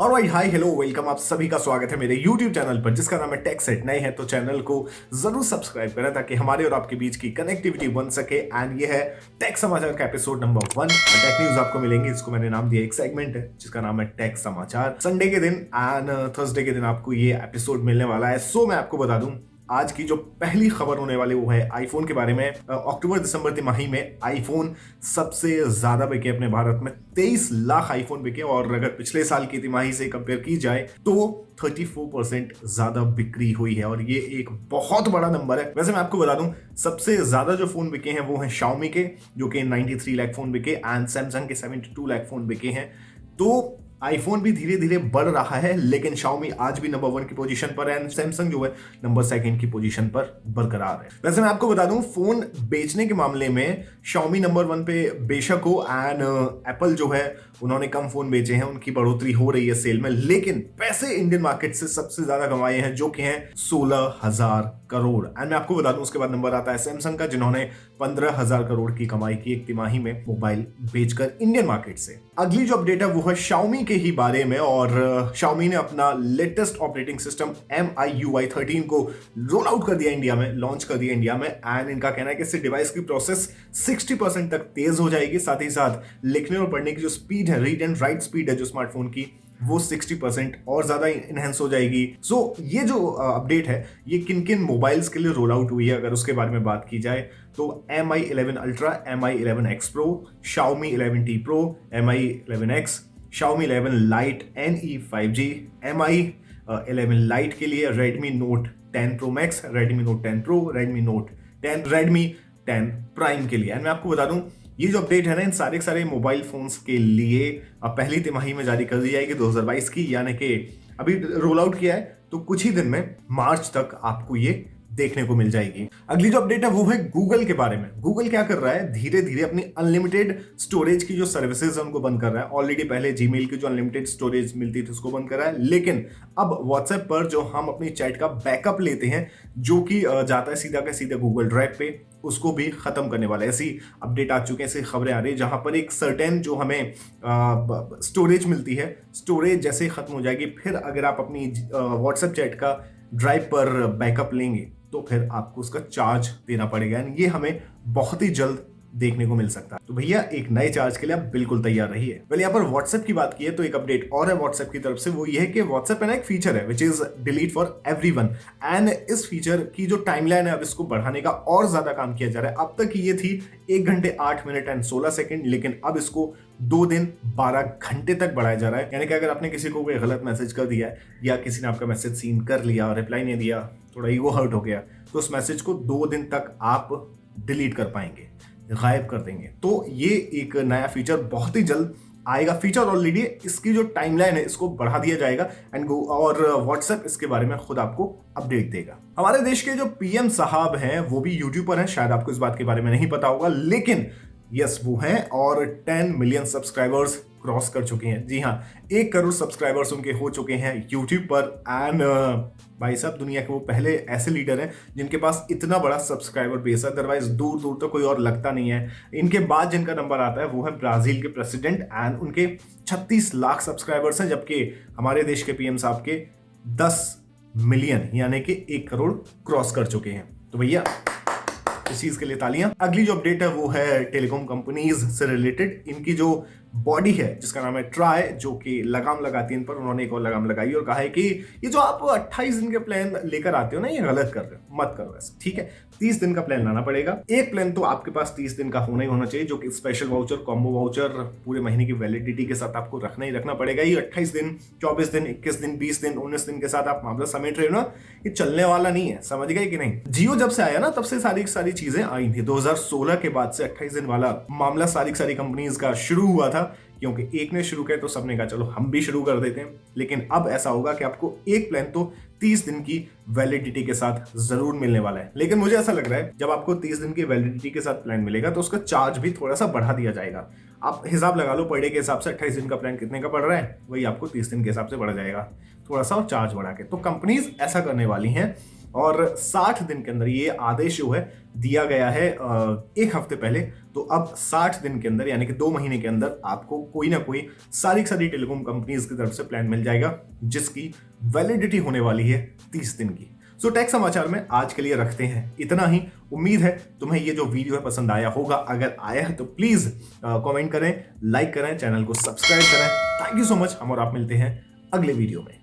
Alright, hi hello welcome, आप सभी का स्वागत है मेरे YouTube चैनल पर जिसका नाम है टेक सेट। नए हैं तो चैनल को जरूर सब्सक्राइब करें ताकि हमारे और आपके बीच की कनेक्टिविटी बन सके। एंड ये है टेक समाचार का एपिसोड नंबर 1। टेक न्यूज आपको मिलेंगे, इसको मैंने नाम दिया, एक सेगमेंट है जिसका नाम है टेक समाचार। संडे के दिन एंड थर्सडे के दिन आपको ये एपिसोड मिलने वाला है। सो मैं आपको बता दूं, आज की जो पहली खबर होने वाली वो है आईफोन के बारे में। अक्टूबर दिसंबर तिमाही में आईफोन सबसे ज्यादा बिके अपने भारत में, 23 लाख आईफोन बिके। और अगर पिछले साल की तिमाही से कंपेयर की जाए तो 34% ज्यादा बिक्री हुई है और ये एक बहुत बड़ा नंबर है। वैसे मैं आपको बता दूं, सबसे ज्यादा जो फोन बिके हैं वो हैं Xiaomi के, जो कि 93 लाख फोन बिके, एंड सैमसंग के 72 लाख फोन बिके हैं। तो आईफोन भी धीरे धीरे बढ़ रहा है, लेकिन Xiaomi आज भी नंबर 1 की पोजीशन पर है एंड सैमसंग जो है नंबर 2 की पोजीशन पर बरकरार है। वैसे मैं आपको बता दूं, फोन बेचने के मामले में Xiaomi नंबर 1 पे बेशक हो एंड एप्पल जो है उन्होंने कम फोन बेचे हैं, उनकी बढ़ोतरी हो रही है सेल में, लेकिन पैसे इंडियन मार्केट से सबसे ज्यादा कमाए हैं जो कि हैं 16,000 करोड़। एंड मैं आपको बता दूं, उसके बाद नंबर आता है सैमसंग का, जिन्होंने 15,000 करोड़ की कमाई की एक तिमाही में मोबाइल बेचकर इंडियन मार्केट से। अगली जो अपडेट है वो है Xiaomi के ही बारे में, और Xiaomi ने अपना लेटेस्ट ऑपरेटिंग सिस्टम MIUI 13 को रोल आउट कर दिया इंडिया में, लॉन्च कर दिया इंडिया में। एंड इनका कहना है कि इससे डिवाइस की प्रोसेस 60% तक तेज हो जाएगी, साथ ही साथ लिखने और पढ़ने की जो स्पीड है, रीड एंड राइट स्पीड है जो स्मार्टफोन की, वो 60% और ज्यादा इनहेंस हो जाएगी। सो ये जो अपडेट है ये किन किन मोबाइल्स के लिए रोल आउट हुई है, अगर उसके बारे में बात की जाए तो Mi 11 Ultra, Mi 11X Pro, Xiaomi 11T Pro, Mi 11X, Xiaomi 11 Lite NE 5G, Mi 11 Lite के लिए Redmi Note 10 Pro Max, Redmi Note 10 Pro, Redmi Note 10, Redmi 10 Prime के लिए। एंड मैं आपको बता दूं, ये जो अपडेट है ना, इन सारे मोबाइल फोन्स के लिए पहली तिमाही में जारी कर दी जाएगी 2022 की, यानी कि अभी रोल आउट किया है तो कुछ ही दिन में मार्च तक आपको ये देखने को मिल जाएगी। अगली जो अपडेट है वो है गूगल के बारे में। गूगल क्या कर रहा है, धीरे धीरे अपनी अनलिमिटेड स्टोरेज की जो सर्विसेज है उनको बंद कर रहा है। ऑलरेडी पहले जीमेल की जो अनलिमिटेड स्टोरेज मिलती थी उसको बंद कर रहा है, लेकिन अब व्हाट्सएप पर जो हम अपनी चैट का बैकअप लेते हैं जो कि जाता है सीधा का सीधा गूगल ड्राइव पे, उसको भी खत्म करने वाला है। ऐसी अपडेट आ चुके हैं, ऐसी खबरें आ रही है जहां पर एक सर्टेन जो हमें स्टोरेज मिलती है, स्टोरेज जैसे खत्म हो जाएगी, फिर अगर आप अपनी व्हाट्सएप चैट का ड्राइव पर बैकअप लेंगे तो फिर आपको उसका चार्ज देना पड़ेगा। ये हमें बहुत ही जल्द देखने को मिल सकता है। तो भैया एक नए चार्ज के लिए आप बिल्कुल तैयार रहिए। पहले यहाँ पर व्हाट्सएप की बात की है तो एक अपडेट और है व्हाट्सएप की तरफ से, वो ये है कि व्हाट्सएप में ना एक फीचर है which is delete for everyone. And इस फीचर की जो टाइमलाइन है अब इसको बढ़ाने का और ज्यादा काम किया जा रहा है। अब तक ये थी 1 घंटे 8 मिनट एंड 16 सेकंड, लेकिन अब इसको 2 दिन 12 घंटे तक बढ़ाया जा रहा है। यानी कि अगर आपने किसी को कोई गलत मैसेज कर दिया है या किसी ने आपका मैसेज सीन कर लिया और रिप्लाई नहीं दिया, थोड़ा ईगो हर्ट हो गया, तो उस मैसेज को 2 दिन तक आप डिलीट कर पाएंगे, गायब कर देंगे। तो ये एक नया फीचर बहुत ही जल्द आएगा। फीचर ऑलरेडी है, इसकी जो टाइमलाइन है इसको बढ़ा दिया जाएगा एंड और व्हाट्सएप इसके बारे में खुद आपको अपडेट देगा। हमारे देश के जो PM साहब हैं वो भी यूट्यूब पर हैं, शायद आपको इस बात के बारे में नहीं पता होगा, लेकिन यस वो हैं और 10 मिलियन सब्सक्राइबर्स क्रॉस कर चुके हैं। जी हाँ, 1 करोड़ सब्सक्राइबर्स उनके हो चुके हैं यूट्यूब पर। एंड भाई साहब, दुनिया के वो पहले ऐसे लीडर हैं जिनके पास इतना बड़ा सब्सक्राइबर बेस है, अदरवाइज दूर दूर तो कोई और लगता नहीं है। इनके बाद जिनका नंबर आता है वो है ब्राजील के प्रेसिडेंट एंड उनके 36 लाख सब्सक्राइबर्स हैं, जबकि हमारे देश के PM साहब के 10 मिलियन यानी कि 1 करोड़ क्रॉस कर चुके हैं। तो भैया इस चीज के लिए तालियां। अगली जो अपडेट है वो है टेलीकॉम कंपनीज से रिलेटेड। इनकी जो बॉडी है जिसका नाम है ट्राई, जो कि लगाम लगाती है इन पर, उन्होंने एक और लगाम लगाई और कहा है कि ये जो आप 28 दिन के प्लान लेकर आते हो ना, ये गलत कर रहे हो, मत करो ऐसा, ठीक है। 30 दिन का प्लान लाना पड़ेगा। एक प्लान तो आपके पास 30 दिन का होना ही होना चाहिए, जो कि स्पेशल वाउचर, कॉम्बो वाउचर पूरे महीने की वैलिडिटी के साथ आपको रखना ही रखना पड़ेगा। ये 28 दिन, 24 दिन, 21 दिन, 20 दिन, 19 दिन के साथ आप मामला समेट रहे हो ना, ये चलने वाला नहीं है, समझ गए कि नहीं। जियो जब से आया ना तब से सारी चीजें आई थी। 2016 के बाद से 28 दिन वाला मामला सारी कंपनीज का शुरू हुआ था, क्योंकि एक ने शुरू किया तो सबने कहा चलो हम भी शुरू कर देते हैं। लेकिन अब ऐसा होगा कि आपको एक प्लान तो 30 दिन की वैलिडिटी के साथ जरूर मिलने वाला है। लेकिन मुझे ऐसा लग रहा है जब आपको 30 दिन की वैलिडिटी के साथ प्लान मिलेगा तो उसका चार्ज भी थोड़ा सा बढ़ा दिया जाएगा। आप हिसाब लगा लो, पर डे के हिसाब से 28 दिन का प्लान कितने का पड़ रहा है, वही आपको 30 दिन के हिसाब से बढ़ जाएगा, थोड़ा सा और चार्ज बढ़ा के। तो कंपनीज ऐसा करने वाली हैं और 60 दिन के अंदर ये आदेश जो है दिया गया है एक हफ्ते पहले। तो अब 60 दिन के अंदर यानी कि 2 महीने के अंदर आपको कोई ना कोई सारी टेलीकॉम कंपनीज की तरफ से प्लान मिल जाएगा जिसकी वैलिडिटी होने वाली है 30 दिन की। सो टेक समाचार में आज के लिए रखते हैं इतना ही। उम्मीद है तुम्हें ये जो वीडियो है पसंद आया होगा। अगर आया है तो प्लीज कमेंट करें, लाइक करें, चैनल को सब्सक्राइब करें। Thank you so much. हम और आप मिलते हैं अगले वीडियो में।